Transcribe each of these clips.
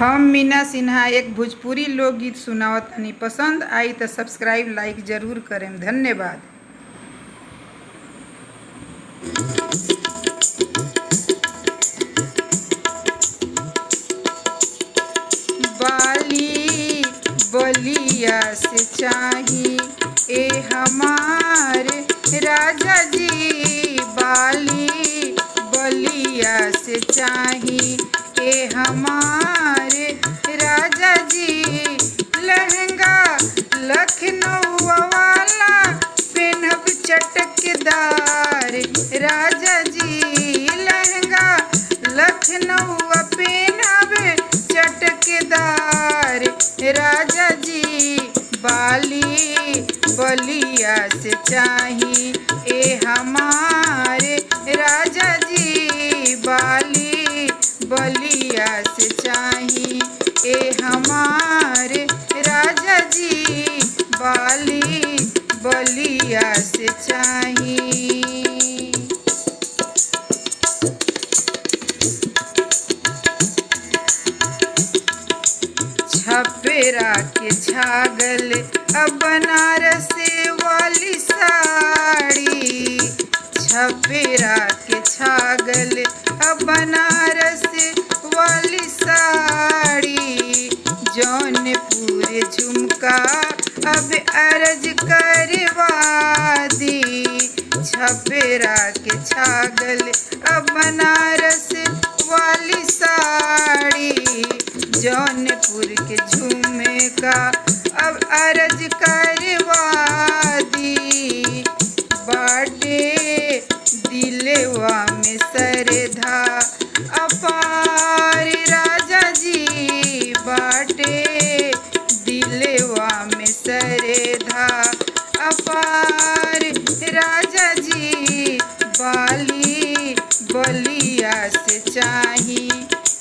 हम मीना सिन्हा एक भोजपुरी लोकगीत सुनावत तनी। पसंद आई तो सब्सक्राइब लाइक जरूर करें। धन्यवाद। बाली बलिया से चाही ए हमारे राजा जी, बाली बलिया से चाही ए हमारे राजा जी। लहंगा लखनऊ वाला पेनहब चटकदार राजा जी, लहंगा लखनऊ पेनहब चटकदार राजा जी। बाली बलिया से चाही ए हमारे राजा जी, बाली बलिया से चाही ए हमारे राजा जी, बाली बलिया से चाही। छपेरा के छागल अब बनारस वाली साड़ी, छपेरा के छागल अब बनारस वाली साड़ी। जौनपुर झुमका अब अर्ज करवा दी, छपेरा के छागल अब बनारस वाली साड़ी। जौनपुर के झुमका अब अर्ज करवा दी, बाटे दिलवा में सरधा अपार राजा जी, बाटे दिलवा में सरधा अपार राजा जी। बाली बलिया से चाही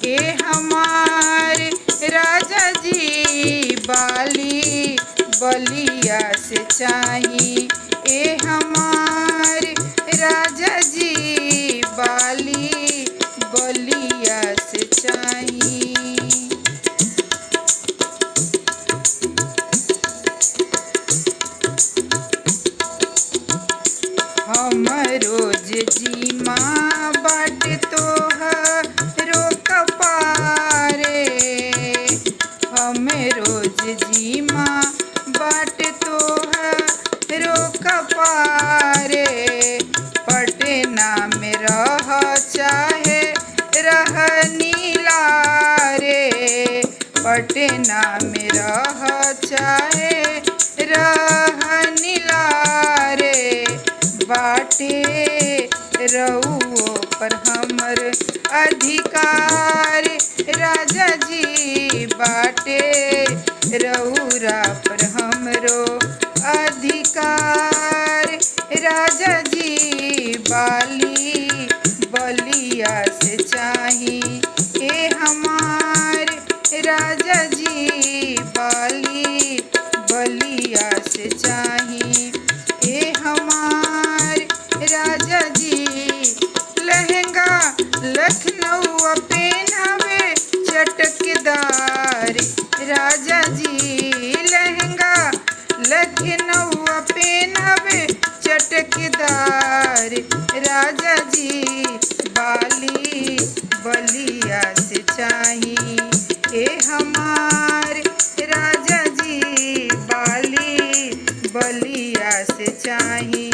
ए हमारे राजा जी, बाली बलिया से चाही ए हमारे राजा जी, बाली बलिया से चाही। हमरो जीमा बाट तोहरो कपारे, हमरो जीमा बाट तोहरो कपारे। पटना में रह चाहे रह नीला रे, पटना में रह चाहे रह नीला रे। बाटे रउओ पर हमर अधिकार राजा जी, बाटे रउरा पर हमरो अधिकार राजा जी। बाली बलिया से चाही ए हमारे राजा जी, बाली बलिया से चाही ए हमारे राजा जी। लहंगा लखनऊ पेनहबे चटकदार राजा जी, लहंगा लखनऊ पेनहबे चटकदार राजा जी। बाली बलिया से चाही ए हमारे राजा जी, बाली बलिया से चाही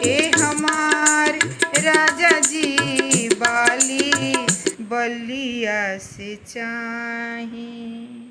ए हमारे राजा जी, बाली बलिया से चाही।